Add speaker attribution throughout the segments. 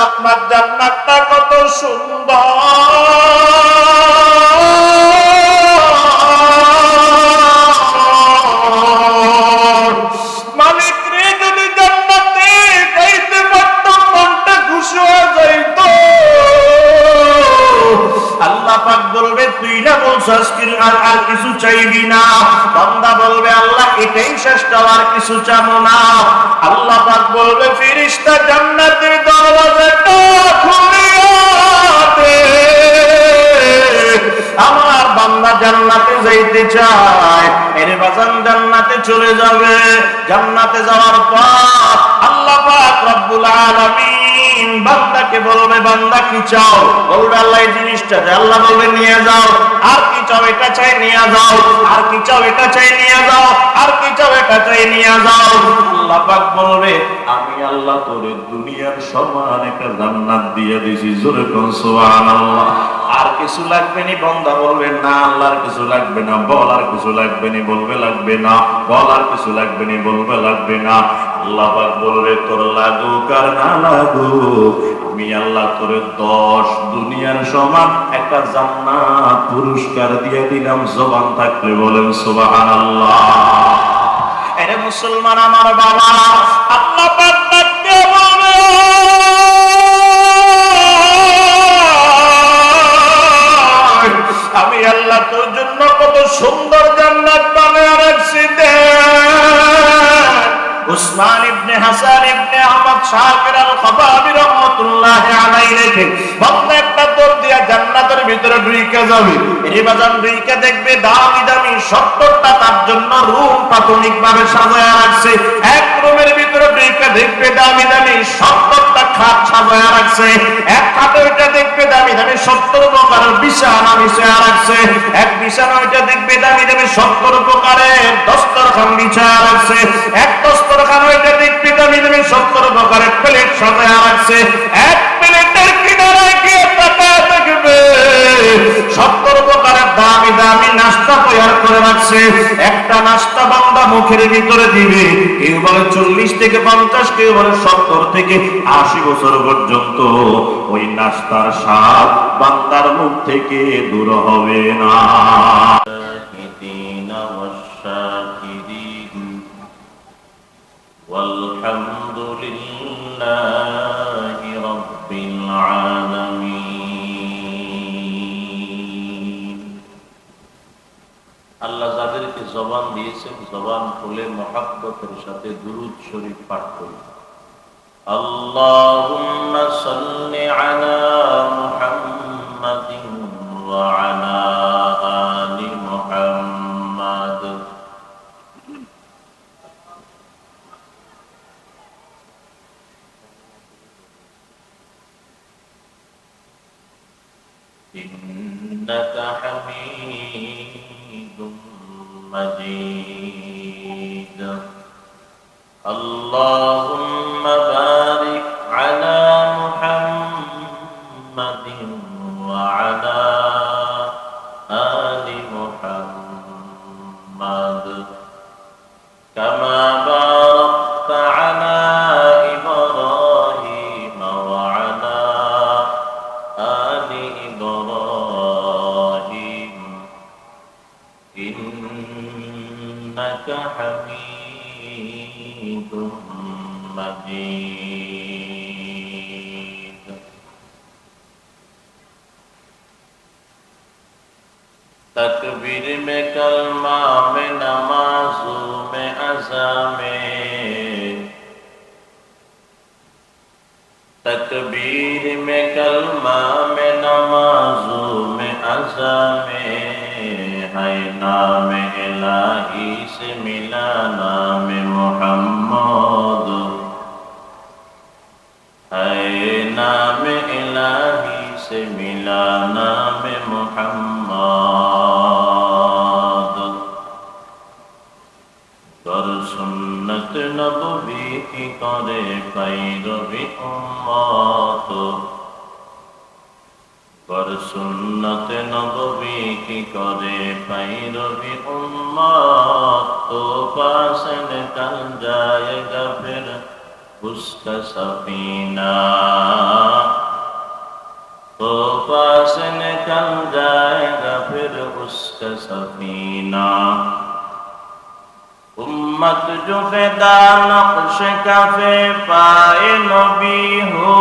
Speaker 1: আপনার জান্নাতটা কত সুন্দর। মালিক রে যদি জান্নাতে যাইতে পারতাম মনটা খুশি হয়ে যাইত। আল্লাহ পাক বলবে তুই না বলছস আর কিছু চাইবি না। বান্দা বলবে আল্লাহ এটাই শ্রেষ্ঠ, আর কিছু চাবো না। আল্লাহ পাক বলবে ফেরেশতা জান্নাতের দরওয়াজাটা খুলিয়া দে। আমার বান্দা জান্নাতে যাইতে চায়, এর বাজান জান্নাতে চলে যাবে। জান্নাতে যাওয়ার পর আল্লাহ পাক রব্বুল আলামিন বান্দাকে বলবে বান্দা কি চাও? বলবে আল্লাহ এই জিনিসটা দে। আল্লাহ বলবে নিয়ে যাও। আর কি চাও? এটা চাই নিয়ে যাও। আর কি চাও? এটা চাই নিয়ে যাও। আর কি চাও? এটা চাই নিয়ে যাও। আল্লাহ পাক বলবে আমি আল্লাহ তোরে দুনিয়ার সমান একটা জান্নাত দিয়ে দিয়েছি। জোরে কোন সুবহানাল্লাহ। আর কিছু লাগবে নি? বান্দা বলবে না আল্লাহ আর কিছু লাগবে না। বল আর কিছু লাগবে নি? বলবে লাগবে না। বল আর কিছু লাগবে নি? বলবে লাগবে না। আল্লাহ পাক বলবে তোর লাগুক আর না লাগুক, আমি আল্লাহ তোরে 10 দুনিয়ার সমান একটা জান্নাত পুরস্কার দিয়ে দিলাম। জবান থাকলে বলেন সুবহানাল্লাহ। আরে মুসলমান আমার বাবা, আল্লাহ পাক ডাকতে বলবে আমি আল্লাহ তোর জন্য কত সুন্দর জান্নাত বানিয়ে রাখছি। উসমান ইবনে হাসান ইবনে আহমদ শাকির আল খাবাবি রাহমাতুল্লাহি আলাইহি লেখে বান্দা একটা দৌড় দিয়া জান্নাতের ভিতরে ঢুকে যাবে। এই বাজান ঢুকে দেখবে দামি দামি 70টা তার জন্য রুম প্রাথমিক ভাবে সাজায়া রাখছে। এক রুমের ভিতরে ঢুকে দেখবে দামি দামি 70টা খাট সাজায়া রাখছে। এক খাটে ওইটা দেখবে দামি দামি 70 প্রকারের বিছানা বিছায়া রাখছে। এক বিছানা ওইটা দেখবে দামি দামি 70 প্রকারের দস্তরখান বিছায়া রাখছে। এক দস্তরখান ওইটা দেখবে দামি দামি 70 প্রকারের প্লেট সাজায়া রাখছে। এক প্লেটের কিনারে গিয়ে তাকায় দেখবে 70 প্রকারের দামি দামি নাস্তা তৈরি করে রাখছে। একটা নাস্তা বান্দা মুখের ভিতরে দিবে, কেউ বলে 40 থেকে 50, কেউ বলে 70 থেকে 80 বছর পর্যন্ত ওই নাস্তার স্বাদ বান্দার মুখ থেকে দূর হবে না। walhamdulillahi rabbil alamin। আল্লাহ যাদেরকে জবান দিয়েছেন জবান খুলে মহব্বতের সাথে দুরূদ শরীফ পাঠ করি। আল্লাহুম্মা সাল্লি আলা মুহাম্মাদিন ওয়া আলা আলি মুহাম্মাদ। ইন্নাকা হামিদুম مجيد اللهم بارك على محمد وعلى آل محمد كما باركت على إبراهيم وعلى آل إبراهيم إنك حميد مجيد। तकबीर में कलमा में नमाजों में अज़ा में, तकबीर में कलमा में नमाजों में अज़ा में है नाम इलाही से मिला नाम मोहम्मद, है नाम इलाही से मिला नाम मोहम्मद। कर सुन्नत नबवी की करे पैरवी उम्मत, कर सुन्नत नबवी की करे पैरवी उम्मत, तो पास निकल जाएगा फिर उसका सफीना। उसका सफीना उम्मत जो फिदा नक्श कफे पाए नबी हो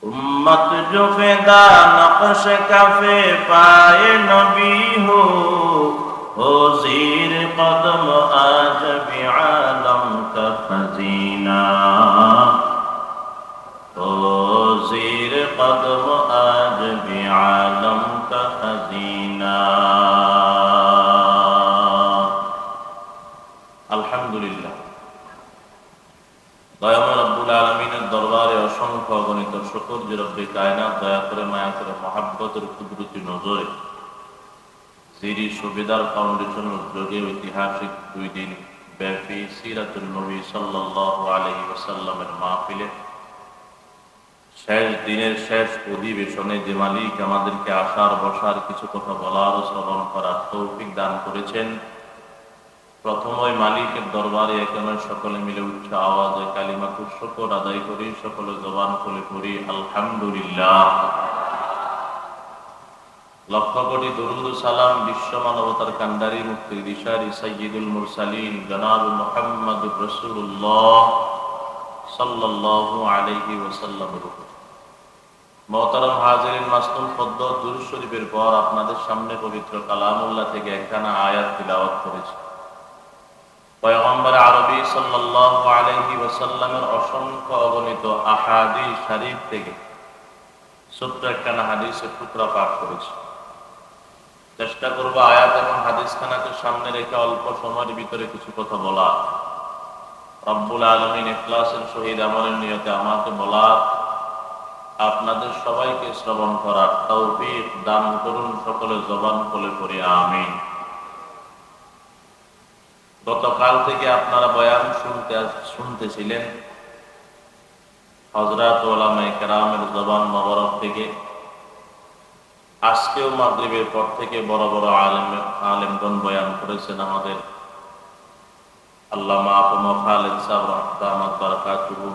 Speaker 1: उम्मत जो फिदा नक्श कफे पाए नबी हो जीर कदम आज भी आलम का खजीना जीर कदम आज भी आलम का खजीना। আলহামদুলিল্লাহ, দয়াময় রব্বুল আলামিনের দরবারে অসংখ্য অগণিত শুকর যে রব্বে কায়নাত দয়া করে মায়া করে মহাব্বতের কুদরতি নজরে জিরি সুবেদার ফাউন্ডেশনের উদ্যোগে ঐতিহাসিক 2 দিন ব্যাপী সিরাতুল নবী সাল্লাল্লাহু আলাইহি ওয়াসাল্লামের মাহফিলে শেষ দিনের শেষ অধিবেশনে যে মালিক আমাদেরকে আসার বসার কিছু কথা বলার ও শ্রবণ করার তৌফিক দান করেছেন, প্রথম ওই মালিকের দরবারে এখানে সকলে মিলে উচ্চ আওয়াজে কালিমাতুর শুকর আদায় করি, সকলে জবান খুলে পড়ি আলহামদুলিল্লাহ। লক্ষ কোটি দরুদ ও সালাম বিশ্ব মানবতার কান্ডারি মুক্তি দিশারি সাইয়্যিদুল মুরসালিন জনাব মুহাম্মদুর রাসূলুল্লাহ সাল্লাল্লাহু আলাইহি ওয়াসাল্লামের উপর। মুহতারাম হাজিরিন, মাসনুন ফদ্দত দুরূদ শরীফের পর আপনাদের সামনে পবিত্র কালামুল্লাহ থেকে একখানা আয়াত তিলাওয়াত করেছি। পয়গম্বর আরবী সাল্লাল্লাহু আলাইহি ওয়াসাল্লামের অসংখ্য অগণিত আহাদিস শরীফ থেকে ছোট্ট একখানা হাদিসের টুকরা পাঠ করেছি। চেষ্টা করব আয়াত এবং হাদিসখানাকে সামনে রেখে অল্প সময়ের ভিতরে কিছু কথা বলা। রব্বুল আলামিন ইখলাসের সহিত আমলের নিয়তে আমাকে বলার, আপনাদের সবাইকে শ্রবণ করার তৌফিক দান করুন। সকলে জবান খুলে পড়ি আমিন। গতকাল থেকে আপনারা বয়ান শুনতেছিলেন হযরত উলামায়ে কেরামের জবান মোবারক থেকে। আজকেও মাগরিবের পর থেকে বড় বড় আলেমগণ বয়ান করেছেন। আমাদের আল্লামা আফম খালেদ সাহেব দামাত বারাকাতুহু,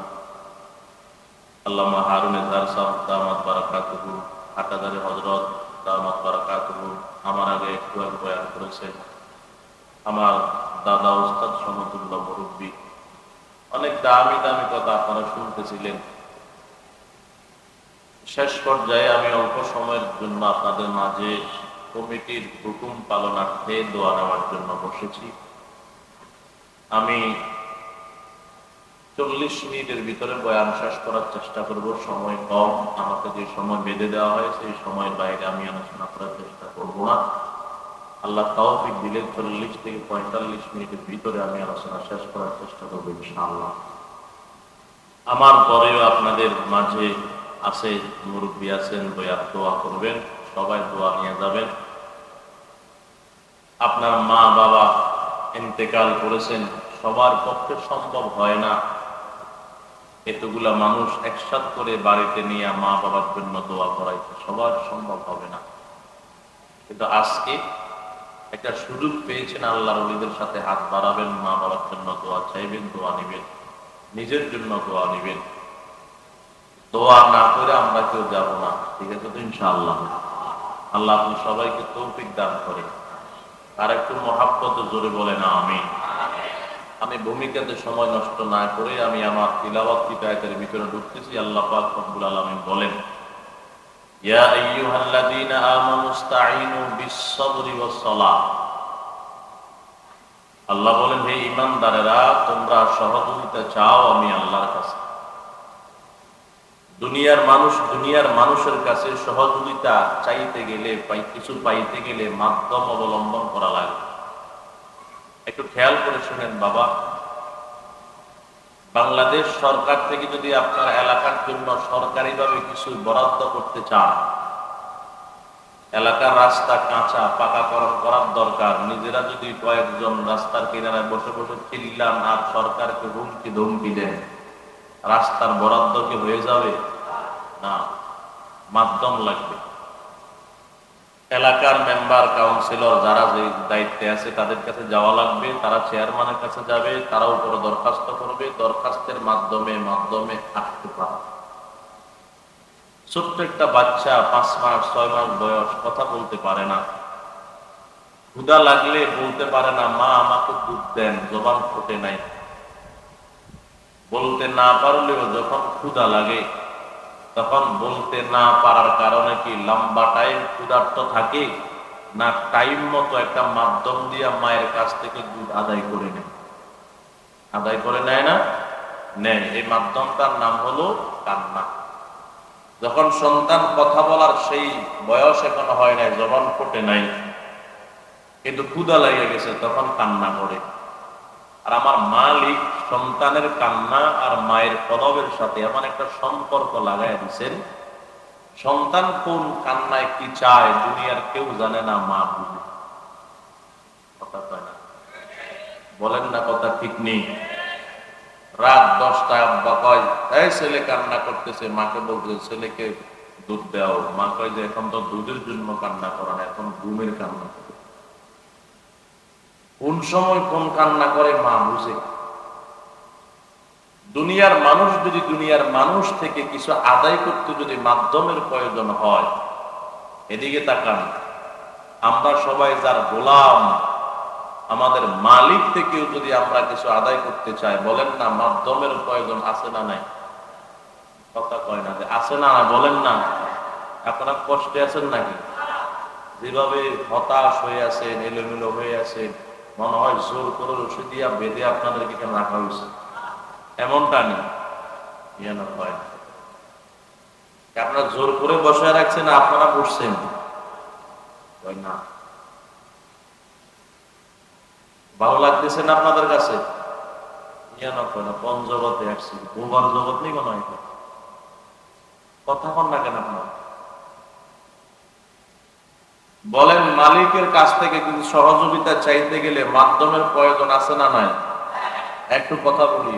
Speaker 1: আল্লামা হারুন ইজহার সাহেব দামাত বারাকাতুহু, হাটাদারি হযরত দামাত বারাকাতুহু আমার আগে একটু বয়ান করেছেন। আমার দাদা উস্তাদ সমতুল্লাহ মুরব্বী, অনেক দামি দামি কথা আপনারা শুনতেছিলেন। শেষ পর্যায়ে আমি অল্প সময়ের জন্য আপনাদের মাঝে কমিটির হুকুম পালনার্থে দোয়া নেওয়ার জন্য বসেছি। আমি 40 মিনিটের ভিতরে বয়ান শেষ করার চেষ্টা করব। সময় কম, আমাকে যে সময় বেঁধে দেওয়া হয় সেই সময়ের বাইরে আমি আলোচনা করার চেষ্টা করব না। আল্লাহ তৌফিক দিলে 40 থেকে 45 মিনিটের ভিতরে আমি আলোচনা শেষ করার চেষ্টা করব ইনশাআল্লাহ। আমার পরেও আপনাদের মাঝে আছে মুরব্বী আছেন, দোয়া করবেন, সবাই দোয়া নিয়ে যাবেন। আপনার মা বাবা ইন্তেকাল করেছেন, সবার পক্ষে সম্ভব হয় না এতগুলা মানুষ একসাথ করে বাড়িতে নিয়ে মা বাবার জন্য দোয়া করাইতে, সবার সম্ভব হবে না। কিন্তু আজকে একটা সুযোগ পেয়েছেন, আল্লাহর ওলিদের সাথে হাত বাড়াবেন, মা বাবার জন্য দোয়া চাইবেন, দোয়া নিবেন, নিজের জন্য দোয়া নিবেন। দোয়া না করে আমরা কেউ যাব না, ঠিক আছে তো ইনশাআল্লাহ। আল্লাহ আপনি সবাইকে তৌফিক দান করেন। আর একটু মহাব্বত জোরে বলেন আমিন। আমি ভূমিকাতে সময় নষ্ট না করে আমি আমার তিলাওয়াত কিতাবের ভিতরে ঢুকতেছি। আল্লাহ পাক রব্বুল আলামিন বলেন, ইয়া আইয়ুহাল্লাযীনা আমানুস্তাঈনু বিস-সাবরি ওয়াস-সালাহ। আল্লাহ বলেন, হে ঈমানদারেরা, তোমরা সহযোগিতা চাও আমি আল্লাহর কাছে। দুনিয়ার মানুষের কাছে সহযোগিতা চাইতে গেলে, কিছু পাইতে গেলে মাধ্যম অবলম্বন করা লাগে। একটু খেয়াল করে শুনেন বাবা, বাংলাদেশ সরকার থেকে যদি আপনার এলাকার জন্য সরকারিভাবে কিছু বরাদ্দ করতে চান, এলাকার রাস্তা কাঁচা পাকাকরণ করার দরকার, নিজেরা যদি কয়েকজন রাস্তার কিনারায় বসে বসে চিল্লান আর সরকারকে হুমকি ধমকি দেন, রাস্তার বরাদ্দ কি হয়ে যাবে? না, মাধ্যম লাগবে। এলাকার মেম্বার, কাউন্সিলর যারা যে দায়িত্বে আছে তাদের কাছে যাওয়া লাগবে, তারা চেয়ারম্যানের কাছে যাবে, তারা উপরে দরখাস্ত করবে, দরখাস্তের মাধ্যমে আসতে পারে। ছোট্ট একটা বাচ্চা 5 মাস 6 মাস বয়স, কথা বলতে পারে না, ক্ষুধা লাগলে বলতে পারে না মা আমাকে দুধ দেন, জবান ফোটে নাই। বলতে না পারলেও যখন ক্ষুধা লাগে তখন বলতে না পারার কারণে কি লম্বা টাইম ক্ষুধার্ত থাকে, না টাইম মতো একটা মাধ্যম দিয়া মায়ের কাছ থেকে দুধ আদায় করে নেয়? আদায় করে নেয় না? নেয়। এই মাধ্যমটার নাম হলো কান্না। যখন সন্তান কথা বলার সেই বয়স এখনো হয় নাই, জবান ফোটে নাই, কিন্তু ক্ষুধা লেগে গেছে, তখন কান্না করে। আর আমার মালিক সন্তানের কান্না আর মায়ের কলবের সাথে এমন একটা সম্পর্ক লাগাই দিচ্ছেন, সন্তান কোন কান্নায় কি চায় দুনিয়ার কেউ জানে না, মা বুঝে। কথা কয় না? বলেন না কথা ঠিক নেই? রাত 10টায় আব্বা কয় এই ছেলে কান্না করতেছে, মাকে বলতেছে ছেলেকে দুধ দাও। মা কয় যে এখন তো দুধের জন্য কান্না করে না, এখন ঘুমের কান্না করে। কোন সময় কোন কান্না করে মা বুঝে। দুনিয়ার মানুষ যদি দুনিয়ার মানুষ থেকে কিছু আদায় করতে যদি মাধ্যমের প্রয়োজন হয়, এদিকে তাকান, আমরা সবাই যার গোলাম, আমাদের মালিক থেকেও যদি আমরা কিছু আদায় করতে চাই, বলেন না মাধ্যমের প্রয়োজন আছে না নাই? কথা কয় না যে আছে না? বলেন না। আপনারা কষ্টে আছেন নাকি? যেভাবে হতাশ হয়ে আছেন, এলোমেলো হয়ে আছেন, মনে হয় জোর করে রশি দিয়া বেঁধে আপনাদেরকে কেন রাখা হয়েছে, এমনটা নেই। হয় আপনারা জোর করে বসায় রাখছেন, আপনারা বসছেন না? ভালো লাগতেছে না আপনাদের কাছে? পঞ্চগতে আসছি, বোবার জগৎ নেই মনে হয়। কথা কন না কেন আপনার? বলেন মালিকের কাছ থেকে কিন্তু সহযোগিতা চাইতে গেলে মাধ্যমের প্রয়োজন আছে না নাই? একটু কথা বলি।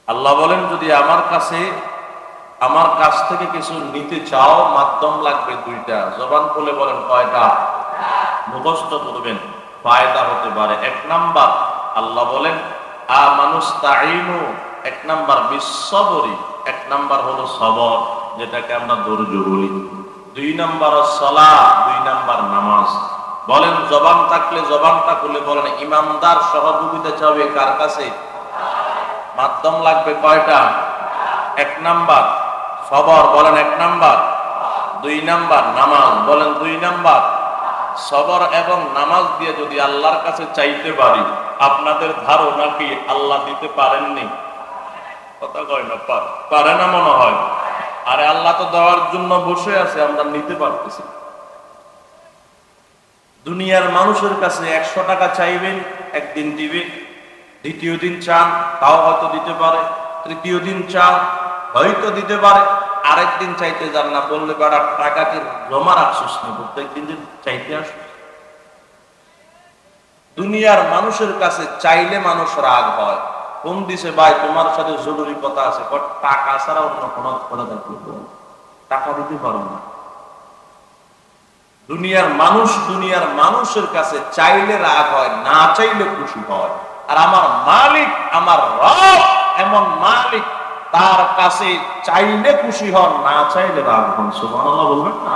Speaker 1: আল্লাহ বলেন যদি আমার কাছ থেকে কিছু নিতে চাও, মাধ্যম লাগবে দুইটা। জবান খুলে বলেন কয়টা? মুখস্থ করবেন, ফায়দা হতে পারে। 1 নাম্বার আল্লাহ বলেন আমানুস্তাঈনু, 1 নাম্বার বিশ্ববরি, 1 নাম্বার হলো সবর, যেটাকে আমরা ধৈর্য বলি। 2 নাম্বার সালাহ, 2 নাম্বার নামাজ। বলেন জবান থাকলে জবানটা খুলে বলেন ইমানদার সহযোগিতা চাবে কার কাছে? মাধ্যম লাগবে কয়টা? 1 নাম্বার সবর, বলেন 1 নাম্বার। 2 নাম্বার নামাজ, বলেন 2 নাম্বার। সবর এবং নামাজ দিয়ে যদি আল্লাহর কাছে চাইতে পারি, আপনাদের ধারণা কি আল্লাহ দিতে পারেননি? কথা কয় না? পারে না মনে হয়? আরে আল্লাহ তো দেওয়ার জন্য বসে আছে, আমরা নিতে পারতেছি। দুনিয়ার মানুষের কাছে 100 টাকা চাইবেন, একদিন দিবে, দ্বিতীয় দিন চান তাও হয়তো দিতে পারে, তৃতীয় দিন চান হয়তো দিতে পারে, আরেকদিন চাইতে যান না, বললে বেড়া টাকাকে জমা রাখছিস না, প্রত্যেকদিন দিন চাইতে আস। দুনিয়ার মানুষের কাছে চাইলে মানুষ রাগ হয়। ফোন দিছে ভাই তোমার সাথে জরুরি কথা আছে, টাকা ছাড়া অন্য কোনো কথা থাকলে টাকা দিতে পারবো না। দুনিয়ার মানুষের কাছে চাইলে রাগ হয়, না চাইলে খুশি হয়। আর আমার মালিক, আমার রব এমন মালিক, তার কাছে চাইলে খুশি হন, না চাইলে রাগ হন। সুবহানাল্লাহ বলবেন না?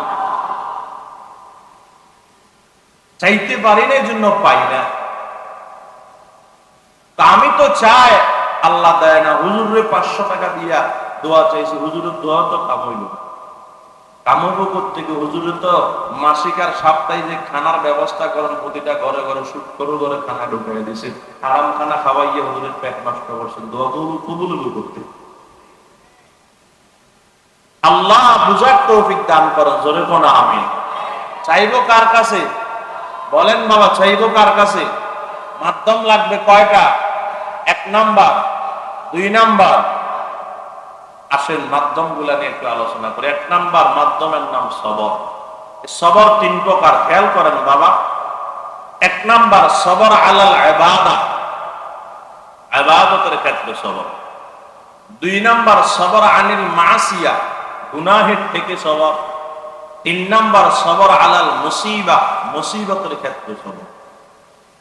Speaker 1: চাইতে পারি না, এই জন্য পাই না। তা আমি তো চাই, আল্লাহ দেয় না। হুজুরে 500 টাকা দিয়া দোয়া চাইছি, হুজুরের দোয়া তো কামাইল, কামাবো করতে হুজুরে তো মাসিক আর সাপ্তাহিক যে খানার ব্যবস্থা করেন, প্রতিটা ঘরে ঘরে শুক্র ঘরে খানা ঢুকাই দিছে, হারাম খানা খাওয়াইয়ে হুজুরের পেট নষ্ট করছেন, দোয়া কবুল করতে। আল্লাহ বুঝার তৌফিক দান করেন, জোরে কোন আমিন। চাইবো কার কাছে? বলেন বাবা, চাইবো কার কাছে? মাধ্যম লাগবে কয়টা? 1 নাম্বার, 2 নাম্বার। আসেন মাধ্যম গুলা নিয়ে একটু আলোচনা করি। 1 নাম্বার মাধ্যমের নাম সবর। সবর 3 প্রকার, খেয়াল করেন বাবা। 1 নাম্বার সবর আলাল ইবাদা, ইবাদতের ক্ষেত্রে সবর। 2 নাম্বার সবর আনিল মাসিয়া, গুনাহের থেকে সবর। 3 নাম্বার সবর আলাল মুসিবা, মুসিবতের ক্ষেত্রে সবর।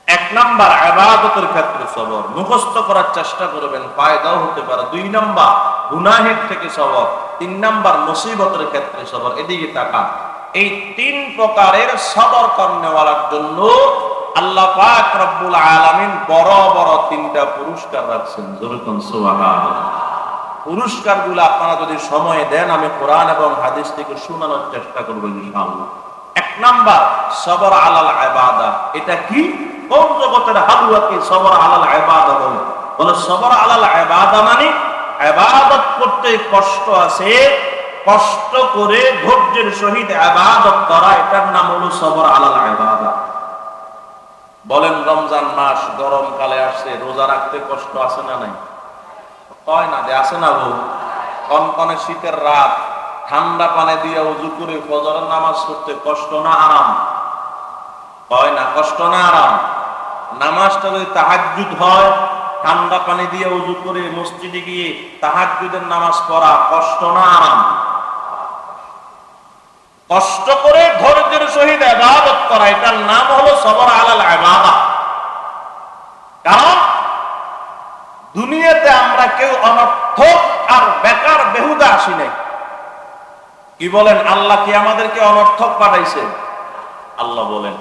Speaker 1: 1 নাম্বার ইবাদতের ক্ষেত্রে সবর, মুখস্থ করার চেষ্টা করবেন, ফায়দাও হতে পারে। 2 নাম্বার গুনাহের থেকে সবর। তিন নাম্বার মুসিবতের ক্ষেত্রে সবর। এদিকে তাকান, এই তিন প্রকারের সবর করনেওয়ালার জন্য আল্লাহ পাক রব্বুল আলামিন বড় বড় তিনটা পুরস্কার রাখছেন। যেরকম সুবহানাল্লাহ। পুরস্কারগুলো আপনারা যদি সময় দেন আমি কোরআন এবং হাদিস থেকে শোনানোর চেষ্টা করব ইনশাআল্লাহ। এক নাম্বার সবর আলাল ইবাদা। এটা কি? কোন জগতের হালুয়াকে সবর আলাল ইবাদা বলে? বলে সবর আলাল ইবাদা মানে ইবাদত করতে কষ্ট আছে, কষ্ট করে ধৈর্যের সহিত ইবাদত করা, এটার নাম হলো সবর আলাল ইবাদা। বলেন রমজান মাস গরমকালে আসছে, রোজা রাখতে কষ্ট আছে না নাই? কয় না যে আছে না গো? কনকনে শীতের রাত, ঠান্ডা পানি দিয়ে ওযু করে ফজরের নামাজ পড়তে কষ্ট না আরাম? কয় না কষ্ট না আরাম? নামাজটা যদি তাহাজ্জুদ হয়, ঠান্ডা পানি দিয়ে ওযু করে মসজিদে গিয়ে তাহাজ্জুদের নামাজ পড়া কষ্ট না আরাম? কষ্ট করে ধৈর্যের সহিত ইবাদত করা, এটার নাম হলো সবর আলাল ইবাদা। কারণ দুনিয়াতে আমরা কেউ অনর্থক আর বেকার বেহুদা আসি নাই। কি বলেন? আল্লাহ কি আমাদেরকে অনর্থক পাঠাইছে? আল্লাহ বলেন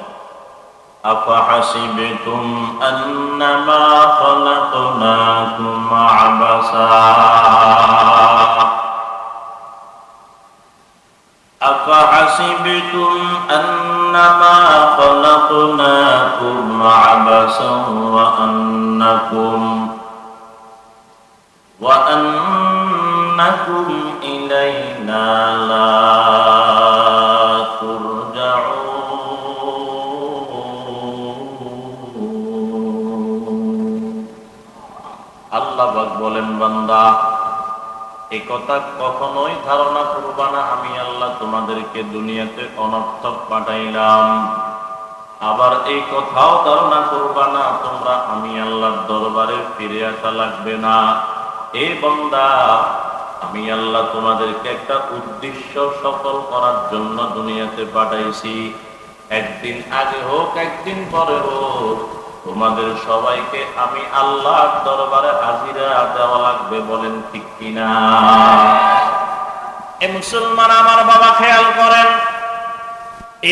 Speaker 1: আফাহাসিবতুম আন্নামা খালাকনাকুম আবাসা أفحسبتم أنما خلقناكم عبثا وأنكم إلينا لا ترجعون আল্লাহ পাক বলেন বান্দা এই কথা কখনোই ধারণা করবা না আমি আল্লাহ তোমাদেরকে দুনিয়াতে অনর্থক পাঠাইলাম। আবার এই কথাও ধারণা করবা না তোমরা আমি আল্লাহর দরবারে ফিরে আসা লাগবে না। এই বান্দা আমি আল্লাহ তোমাদেরকে একটা উদ্দেশ্য সফল করার জন্য দুনিয়াতে পাঠাইছি। একদিন আগে হোক একদিন পরে হোক তোমাদের সবাইকে আমি আল্লাহর দরবারে হাজিরা দেওয়া লাগবে। বলেন ঠিক কিনা? এ মুসলমান আমার বাবা খেয়াল করেন,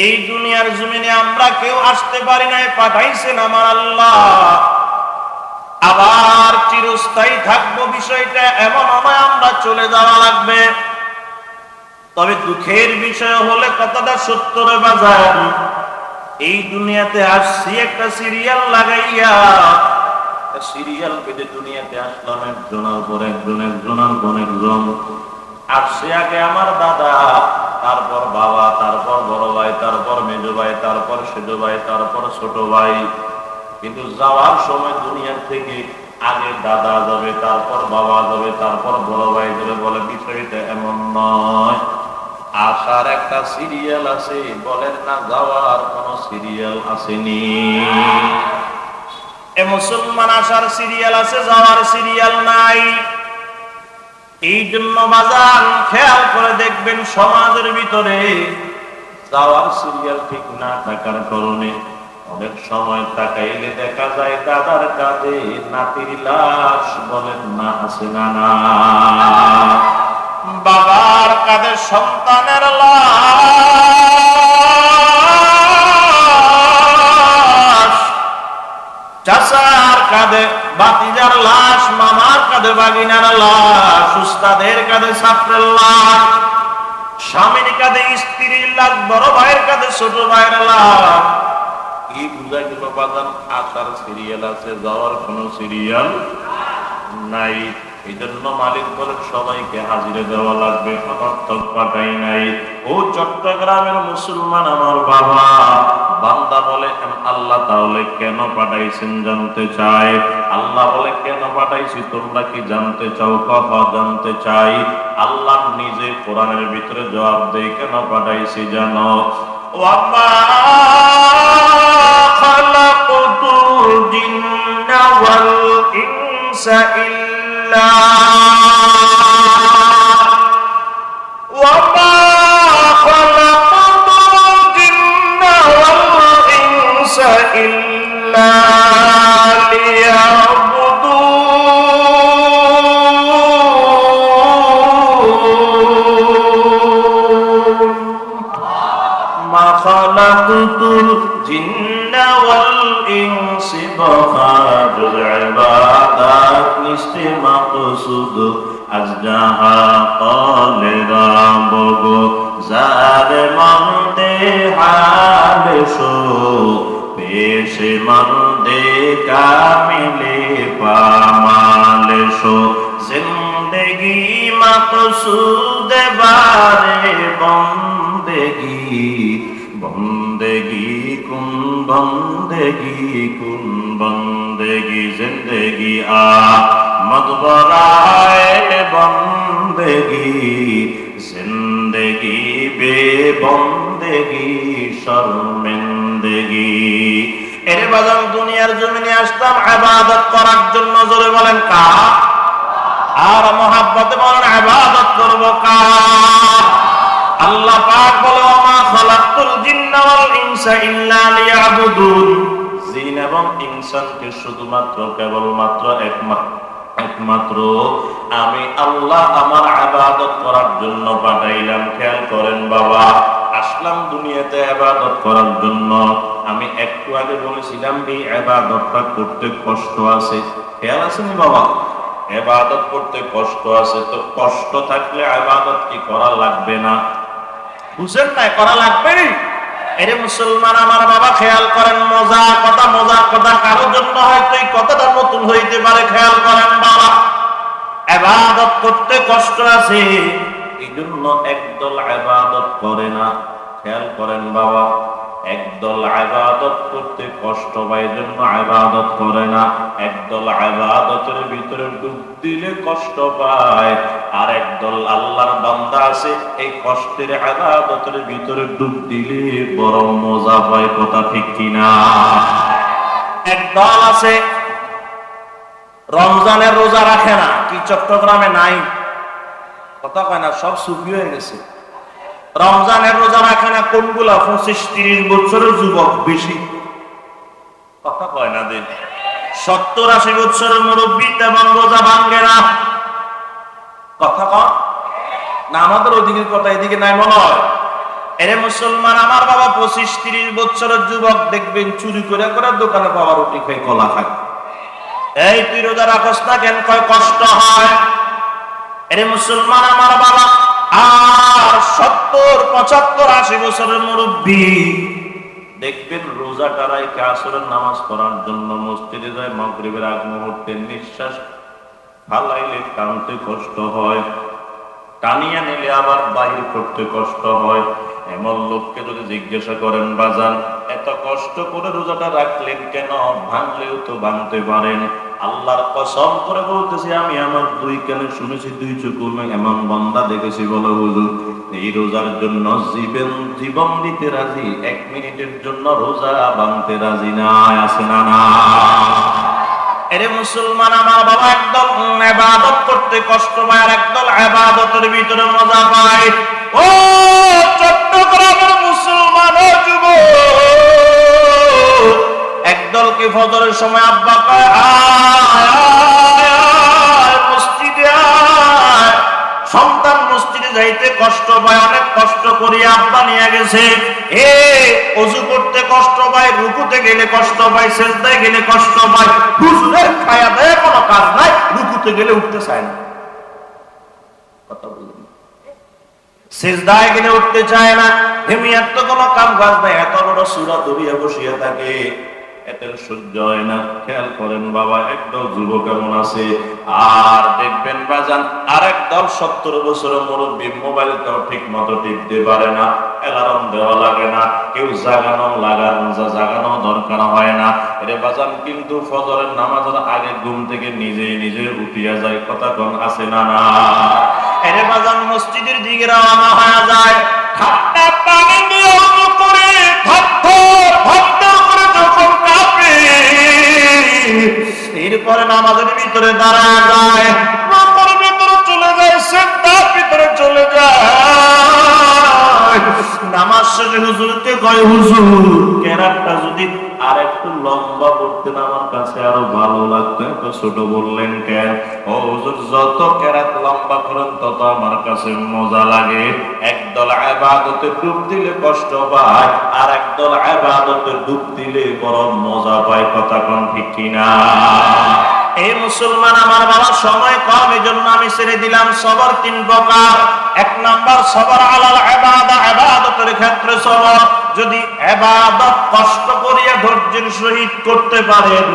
Speaker 1: এই দুনিয়ার জমিনে আমরা কেউ আসতে পারি নাই, পাঠাইছেন আমার আল্লাহ। আবার চিরস্থায়ী থাকবো বিষয়টা এমন নয় আমরা চলে যাওয়া লাগবে। তবে দুঃখের বিষয় হলে কথাটা সত্য রে বাজার, এই দুনিয়াতে আসছি একটা সিরিয়াল লাগাইয়া, সিরিয়াল পেতে দুনিয়াতে আসলাম একজনের পর একজন, একজনের পর একজন। আসছে আগে আমার দাদা, তারপর বাবা, তারপর বড় ভাই, তারপর মেজো ভাই, তারপর সেজো ভাই, তারপর ছোট ভাই। কিন্তু যাওয়ার সময় দুনিয়ার থেকে আগে দাদা যাবে, তারপর বাবা যাবে, তারপর বড় ভাই যাবে। বলে বিষয়টা এমন নয়, আসার একটা সিরিয়াল আছে, বলেন না যাওয়ার কোন সিরিয়াল আসেনি। এ মুসলমান আসার সিরিয়াল আছে, যাওয়ার সিরিয়াল নাই। এই জন্য বাজান খেয়াল করে দেখবেন সমাজের ভিতরে যাওয়ার সিরিয়াল ঠিক না থাকার কারণে অনেক সময় তাকাইলে দেখা যায় দাদার কাঁধে নাতির লাশ। বলেন না আছে না? না বাবার কাঁধে সন্তানের লাশ, চাচার কাঁধে ভাতিজার লাশ, মামার কাঁধে বাগিনার লাশ, উস্তাদের কাঁধে ছাত্রের লাশ, স্বামীর কাঁধে স্ত্রীর লাশ, বড় ভাইয়ের কাঁধে ছোট ভাইয়ের লাশ। কি বুঝাই গেল বাজান? আসার সিরিয়াল আছে, যাওয়ার কোন সিরিয়াল নাই। এই জন্য মালিক বলেন সবাইকে হাজিরে দেওয়া লাগবে, অনর্থক পাঠাই নাই। ও চট্টগ্রামের মুসলমান আমার বাবা, বান্দা বলে আল্লাহ তাহলে কেন পাঠাইছেন জানতে চাই। আল্লাহ বলে কেন পাঠাইছি তোমরা কি জানতে চাও? কথা জানতে চাই। আল্লাহ নিজে কোরআনের ভিতরে জবাব দেয় কেন পাঠাইছি জানো? ওয়ামা খালাকুতুল জিন্না ওয়াল ইনসা ইল্লা ওয়ামা খালাকুতুল জিন্না ওয়াল ইনসা ইল্লা লিয়াবুদুন। জিন্না ওয়াল ইনসি বখারুল ইবাদাত নিস্তে মাকসুদ আজ যাহা কলে রামগো যার মন্দে হালে সো পেশে মন্দে কামিলে পামালে সো জিন্দেগি মাকসুদ বারে বন্দেগি বন্দেগি কুন বন্দেগি জিন্দেগি আহমদ বরায়ে বন্দেগি জিন্দেগি বে বন্দেগি শর্মিন্দগি। এর বাজান দুনিয়ার জমিনে আসলাম ইবাদত করার জন্য, জোরে বলেন কার? আর মহব্বতে বলেন ইবাদত করব কার? আল্লাহ পাক বলে ওমা খালাকতুল জিন্না ওয়াল ইনসা ইল্লা লিয়াবুদুন, জিন এবং ইনসানকে শুধুমাত্র কেবলমাত্র একমাত্র আমি আল্লাহ আমার ইবাদত করার জন্য পাঠাইলাম। খেয়াল করেন বাবা, আসলাম দুনিয়াতে ইবাদত করার জন্য। আমি একটু আগে বলেছিলাম এই ইবাদতটা করতে কষ্ট আছে, খেয়াল আছে নি বাবা? ইবাদত করতে কষ্ট আছে, তো কষ্ট থাকলে ইবাদত কি করা লাগবে না? বুঝেন না, করা লাগবে। এরে মুসলমান আমার বাবা, খেয়াল করেন, মজার কথা কারোর জন্য হয়তো এই কথাটা নতুন হইতে পারে। খেয়াল করেন বাবা, ইবাদত করতে কষ্ট আছে, এই জন্য একদল ইবাদত করে না। খেয়াল করেন বাবা, একদল ইবাদত করতে কষ্ট পায় জন্য ইবাদত করে না, একদল ইবাদতের ভিতরে ডুব দিলে কষ্ট পায়, আর একদল আল্লাহর বান্দা আছে এই কষ্টের ইবাদতের ভিতরে ডুব দিলে বড় মজা পায়। কথা ঠিক কিনা? একদল আছে রমজানের রোজা রাখে না, কি চট্টগ্রামে নাই? কথা কয় না, সব সুফি হয়ে গেছে। রমজানের রোজা রাখে না কোনগুলা? 25-30 বছরের যুবক বেশি। কথা কয় না দিন। 70-80 বছরের মুরব্বী তেমন রোজা ভাঙ্গে না। কথা কয় না, আমাদের ওদিকের কথা এদিকে নাই মনে হয়। এরে মুসলমান আমার বাবা, 25-30 বছরের যুবক দেখবেন চুরি করে করে দোকানে পাওয়া রুটি খাই কলা খায়। এই তুই রোজা রাখস না কেন? কয় কষ্ট হয়। এরে মুসলমান আমার বাবা, আর 70-75-80 বছরের মুরব্বী দেখবেন রোজাটা রাইখে আসরের নামাজ পড়ার জন্য মসজিদে যায়, মাগরিবের আগ মুহূর্তে নিঃশ্বাস ফালাইলে টানতে কষ্ট হয়, টানিয়া নিলে আবার বাহির করতে কষ্ট হয়। এমন লোককে যদি জিজ্ঞাসা করেন বাজান এত কষ্ট করে রোজাটা রাখলেন কেন? ভাঙলেও তো ভাঙতে পারেন। আল্লাহর কসম করে বলতেছি, আমি আমার 2 কানে শুনেছি, 2 চোখে এমন বান্দা দেখেছি বলে হুজুর এই রোজার জন্য জীবন দিতে রাজি, 1 মিনিটের জন্য রোজা ভাঙতে রাজি না। আছে না? না। এরে মুসলমান আমার বাবা, একদম ইবাদত করতে কষ্ট পায় আর একদল ইবাদতের ভিতরে মজা পায়। ও চট্টগ্রামের মুসলমান ও যুবক, একদলকে ফজরের সময় আব্বা কয় আয় মসজিদে আয়। সন্তান মসজিদে যাইতে কষ্ট পায়, অনেক কষ্ট করিয়া আব্বা নিয়ে গেছে। ওযু করতে কষ্ট পায়, রুকুতে গেলে কষ্ট পায়, সিজদায় গেলে কষ্ট পায়। হুজুরের খায়া দেয় কোনো কাজ নাই, রুকুতে গেলে উঠতে চায় না। কথা বলুন, সিজদায় গেলে উঠতে চায় না। হেমিয়ার তো কোনো কাম কাজ নাই, এত বড় সূরা ধরিয়া বসিয়া থাকে, এতের সহ্য হয় না। খেয়াল করেন বাবা, একদল যুবক কেমন আছে, আর দেখবেন বাজান আরেক দল 70 বছরের মুরব্বী, মোবাইলটাও ঠিক মতো টিপতে পারে না, অ্যালার্ম দেওয়া লাগে না, কেউ জাগানো দরকার হয় না। এরে বাজান কিন্তু ফজরের নামাজের আগে ঘুম থেকে নিজে উঠিয়া যায়। কথা কোন আছে না? না। এরে বাজান মসজিদের দিকে রওনা হয়ে যায়, ঠান্ডা পানি দিয়ে ওযু করে এরপরে নামাজের ভিতরে দাঁড়ায় যায়, নামাজের ভিতরে চলে যায়, সিজদার ভিতরে চলে যায়। নামাজ শেষে হুজুরকে কয় হুজুর কেরাতটা যদি আর একটু লম্বা করতেন আমার কাছে আরো ভালো লাগতো, এত ছোট বললেন কেন? ও হুজুর, যত কেরাত লম্বা করেন তত আমার কাছে মজা লাগে। একদল ইবাদতে ডুব দিলে কষ্ট পায়, আর একদল ইবাদতে ডুব দিলে বড় মজা পায়। কথা কোন ঠিক কিনা? এই মুসলমান আমার বাবা, সময় কম, এজন্য আমি ছেড়ে দিলাম। সবর তিন প্রকার। এক নাম্বার সবর আলাল ইবাদা, ইবাদতের ক্ষেত্রে সবর। যদি ইবাদত কষ্ট করিয়া ধৈর্যের সহিত করতে পারেন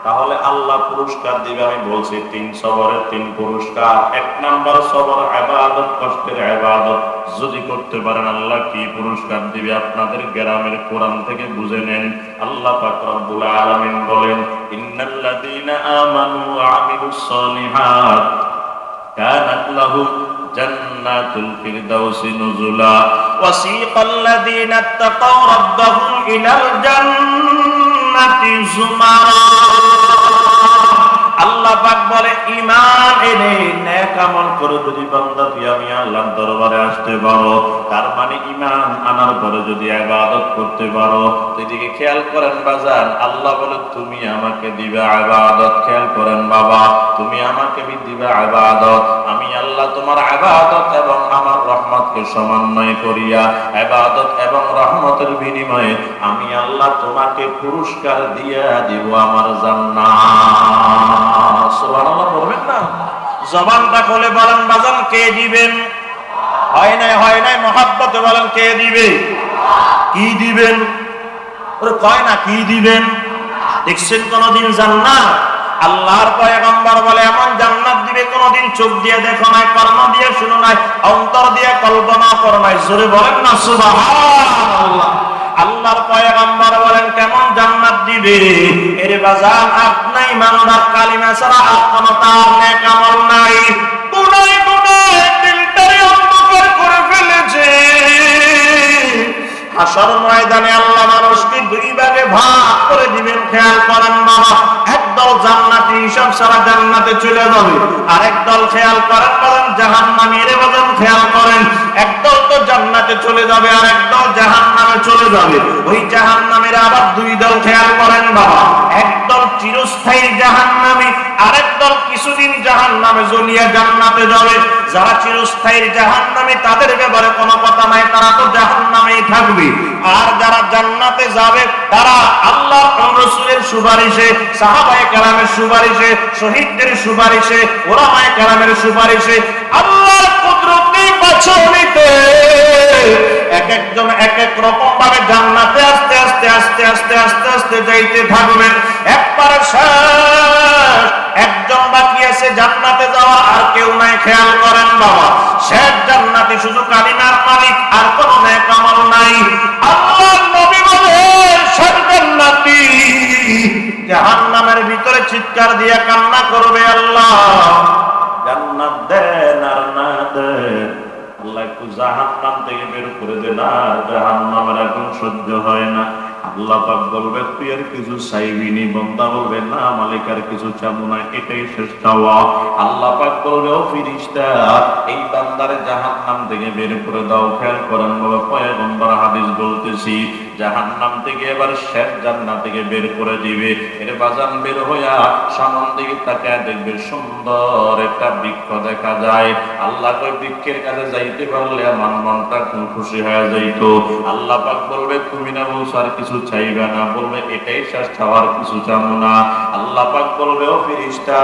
Speaker 1: তাহলে আল্লাহ পুরস্কার দিবে। আমি বলছি তিন সবরের তিন পুরস্কার। এক নাম্বার সবর ইবাদত, কষ্টের ইবাদত যদি করতে পারেন আল্লাহ কি পুরস্কার দিবে আপনাদের গ্রামের কোরআন থেকে বুঝে নেন। আল্লাহ পাক রব্বুল আলামিন বলেন, ইন্নাল্লাযীনা আমানু ওয়া আমিলুস সালিহাত কানাত লাহুম জান্নাতুল ফিরদাউসি নুজুলা ওয়াসিকাল্লাযীনা ইত্তাকাউ রাব্বাহুম ইলাল জান্নাতি যুমারা। আল্লাহ পাক বলে, ঈমান এনে নেক আমল করে যদি বান্দা তুই আমি আল্লাহর দরবারে আসতে পারো, তার মানে ঈমান আনার পরে যদি ইবাদত করতে পারো। এদিকে খেয়াল করেন বাজান, আল্লাহ বলে তুমি আমাকে দিবা ইবাদত। খেয়াল করেন বাবা, তুমি আমাকে দিবা ইবাদত। আমি আল্লাহ তোমার ইবাদত এবং আমার রহমতকে সমন্বয় করিয়া ইবাদত এবং রহমতের বিনিময়ে আমি আল্লাহ তোমাকে পুরস্কার দিয়া দিব আমার জান্নাত। সুবহানাল্লাহ বলবেন না? জবানটা খুলে বলেন বাজান, কে দিবেন? হয় নাই মহাব্বতে বলেন কে দিবে? কি দিবেন? ওরে কয় না কি দিবেন? দেখছেন কোনদিন জান্নাত? আল্লাহর পয়গম্বর বলে এমন জান্নাত দিবে কোনদিন চোখ দিয়ে দেখো নাই, কর্ম দিয়ে শুনো নাই, অন্তর দিয়ে কল্পনা করো নাই। জোরে বলেন না সুবহানাল্লাহ। আল্লাহর পয়গম্বর বলেন কেমন জান্নাত দিবে? এর বাজান আপনি ইমানদার, কালিমা ছাড়া আর কোন তার নেক আমল নাই। গুনাহে গুনাহে দিলটারে অন্ধকার করে ফেলেছে। হাসর ময়দানে আল্লাহ মানুষকে দুই ভাগে ভাগ করে দিবেন। খেয়াল করেন বাবা, একদল জান্নাতি হিসাব ছাড়া জান্নাতে চলে যাবে, আর একদল খেয়াল করেন বলেন জাহান্নামী। এর বলেন খেয়াল করেন, একদল তো জান্নাতে চলে যাবে আর একদল জাহান্নামে চলে যাবে। ওই জাহান্নামীরা আবার দুই দল। খেয়াল করেন বাবা, একদল চিরস্থায়ী জাহান্নামী, আর একদল কিছুদিন জাহান্নামে জ্বলিয়া জান্নাতে যাবে। যারা চিরস্থায়ী জাহান্নামী তাদের ব্যাপারে কোনো কথা নাই, তারা তো জাহান্নামেই থাকবে। আর যারা জান্নাতে যাবে তারা আল্লাহ রাসূলের সুপারিশে, সাহাবায়ে কেরামের সুপারিশে, শহীদদের সুপারিশে, উলামায়ে কেরামের সুপারিশে, আল্লাহর কুদরতি বাছনিতে এক একজন এক এক রকম ভাবে জান্নাতে আস্তে আস্তে আস্তে আস্তে আস্তে আস্তে যাইতে থাকবেন। একবারে শেষ, একজন বাকি আছে জান্নাতে যাওয়া, আর কেউ নাই। খেয়াল করেন বাবা, শেষ জান্নাতি শুধু কালিমার মালিক, আর কোন নেক আমল নাই। আল্লাহর নবী বলেন শেষ জান্নাতি জাহান্নামের ভিতরে চিৎকার দিয়ে কান্না করবে, আল্লাহ জান্নাত দেন আর না দেন, আল্লাহ একটু জাহান্নাম থেকে বের করে দেন, আর জাহান্নামের এখন সহ্য হয় না। আল্লাহ পাক বলবে তুই আর কিছু চাইবিনি? বান্দা বলবে না মালিক আর কিছু চাবো না, এটাই শেষ চাওয়া। আল্লাহ পাক বলবে ও ফেরেশতা, এই বান্দারে জাহান্নাম থেকে বের করে দাও। খেয়াল করেন বাবা, পয়গম্বর হাদিস বলতেছি, জাহান্নাম থেকে এবার শেষ জান্নাত থেকে বের করে দিবে। এর বাজান বের হইয়া সামন দিকে তাকায় দেখবে সুন্দর একটা বৃক্ষ দেখা যায়। আল্লাহ কই বৃক্ষের কাছে যাইতে পারলে আমার মনটা খুশি হয়ে যাইতো। আল্লাহ পাক বলবে তুমি না বলছো আর কিছু চাইবে না? বলবে এটাই শেষ, চাওয়ার কিছু চাবো না। আল্লাহ পাক বলবে ও ফেরেশতা,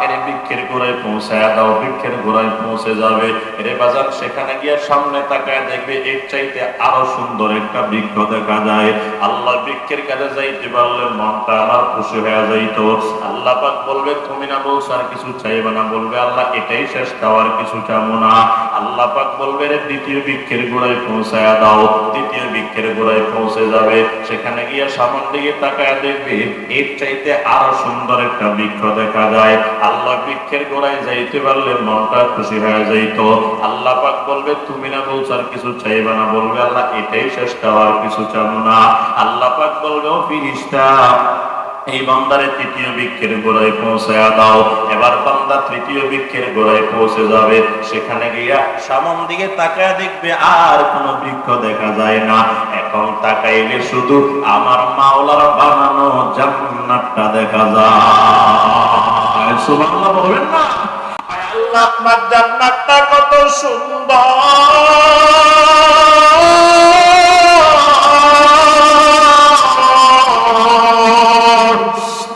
Speaker 1: এর বৃক্ষের গোড়ায় পৌঁছায় দাও। বৃক্ষের গোড়ায় পৌঁছে যাবে। এর বাজার সেখানে গিয়ে সামনে তাকায় দেখবে এর চাইতে আরো সুন্দর একটা বৃক্ষ দেখা যায়। আল্লাহ বৃক্ষের কাছে যাইতে পারলে মনটা আমার খুশি হয়ে যাইতো। আল্লাহ পাক বলবে তুমি না বলছো আর কিছু চাইবে না? বলবে আল্লাহ এটাই শেষ, চাওয়ার কিছু চাবো না। আল্লাহ পাক বলবে রে দ্বিতীয় বৃক্ষের গোড়ায় পৌঁছায় দাও। দ্বিতীয় বৃক্ষের গোড়ায় পৌঁছে যাবে। সেখানে গিয়ে সামনের দিকে তাকায় দেখবে এর চাইতে আরো সুন্দর একটা বৃক্ষ দেখা যায়। আল্লাহ বৃক্ষের গোড়ায় যাইতে পারলে মনটা খুশি হয়ে যাইতো। আল্লাহ পাক বলবে তুমি না বলছো আর কিছু চাইবে না? বলবে আল্লাহ এটাই শেষ, চাওয়ার কিছু চাবো না। আল্লাহ পাক বলবে ও ফেরেশতা, এই বান্দারে তৃতীয় বৃক্ষের গোড়ায় পৌঁছায়া দাও। এবার বান্দা তৃতীয় বৃক্ষের গোড়ায় পৌঁছে যাবে, সেখানে গিয়া সামন দিকে তাকায় দেখবে আর কোনো বৃক্ষ দেখা যায় না। এখন তাকাইলে শুধু আমার মাওলার বানানো জান্নাতটা দেখা যায়। সুবহানাল্লাহ বলবেন না? আল্লাহ আপনার জান্নাতটা কত সুন্দর,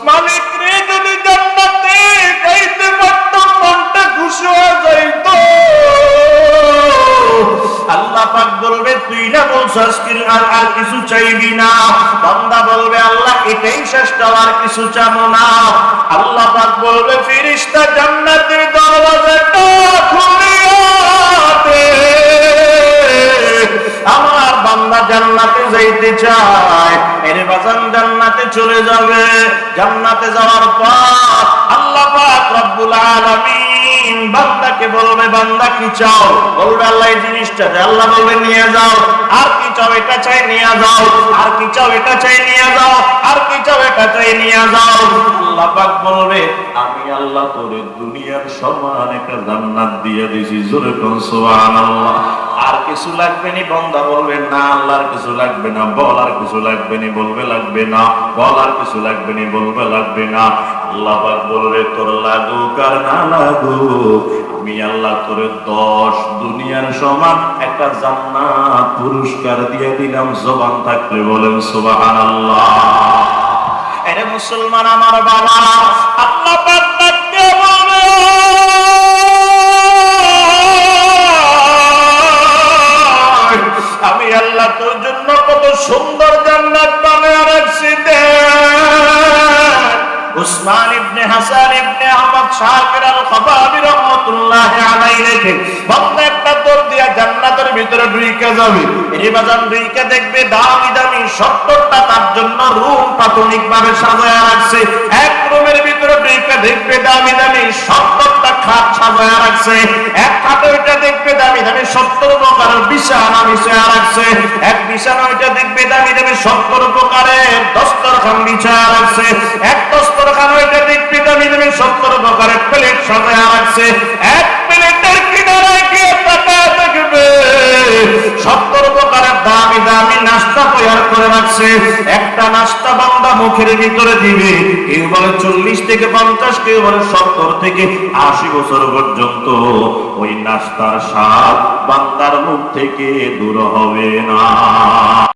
Speaker 1: মালিক রে যদি জান্নাতে যাইতে পারতাম মনটা খুশি হয়ে যাইত। আল্লাহ পাক বলবে তুই না বলছস আর কিছু চাইবি না। বান্দা বলবে আল্লাহ এটাই শ্রেষ্ঠ, আর কিছু চাবো না। আল্লাহ পাক বলবে ফেরেশতা জান্নাতের দরজাটা খুলিয়া দে। আমার বান্দা জান্নাতে যাইতে চায়, এর বাজান জান্নাতে চলে যাবে। জান্নাতে যাওয়ার পর আল্লাহ পাক রব্বুল আলামিন বান্দাকে বলবে বান্দা কি চাও? বলবে আল্লাহ এই জিনিসটা দে। আল্লাহ বলবে নিয়ে যাও। আর কি চাও? এটা চাই নিয়ে যাও। আর কি চাও? এটা চাই নিয়ে যাও। আর কি চাও? এটা চাই নিয়ে যাও। আল্লাহ পাক বলবে আমি আল্লাহ তোরে দুনিয়ার সমান একটা জান্নাত দিয়ে দিয়েছি। জোরে কোন সুবহানাল্লাহ। আর কিছু লাগবে নি? বান্দা বলবে না আল্লাহর কিছু লাগবে না। বল আর কিছু লাগবে নি? বলবে লাগবে না। বল আর কিছু লাগবে নি? বলবে লাগবে না। আল্লাহ পাক বলবে তোর লাগুক আর না লাগুক, আমি আল্লাহ তোরে 10 দুনিয়ার সমান একটা জান্নাত পুরস্কার দিয়ে দিলাম। জবান থাকলে বলেন সুবহানাল্লাহ। এরে মুসলমান আমার বাবা, আল্লাহ পাক ডাকতে বলবে আমি আল্লাহ তোর জন্য কত সুন্দর জান্নাত বানিয়ে রাখছি। উসমান ইবনে হাসান ইবনে আহমদ শাকির আল-খাবাবি রাহমাতুল্লাহি আলাইহি লেখে বান্দা একটা দৌড় দিয়া জান্নাতের ভিতরে ঢুকে যাবে। এই বাজান ঢুকে দেখবে দামি দামি 70টা তার জন্য রুম প্রাথমিক ভাবে সাজায়া রাখছে। এক রুমের ভিতরে ঢুকে দেখবে দামি দামি 70টা খাট সাজায়া রাখছে। এক খাটে ওইটা দেখবে দামি দামি 70 প্রকারের বিছানা বিছায়া রাখছে। এক বিছানা ওইটা দেখবে দামি দামি 70 প্রকারের দস্তরখান বিছায়া রাখছে। এক দস্তরখান ওইটা দেখবে দামি দামি 70 প্রকারের প্লেট সাজায়া রাখছে। এক প্লেটের কিনারে গিয়ে তাকায় দেখবে 70 প্রকারের দামি দামি নাস্তা তৈরি করে রাখছে। একটা নাস্তা বান্দা মুখের ভিতরে দিবে, কেউ বলে 40 থেকে 50, কেউ বলে 70 থেকে 80 বছর পর্যন্ত ওই নাস্তার স্বাদ বান্দার মুখ থেকে দূর হবে না।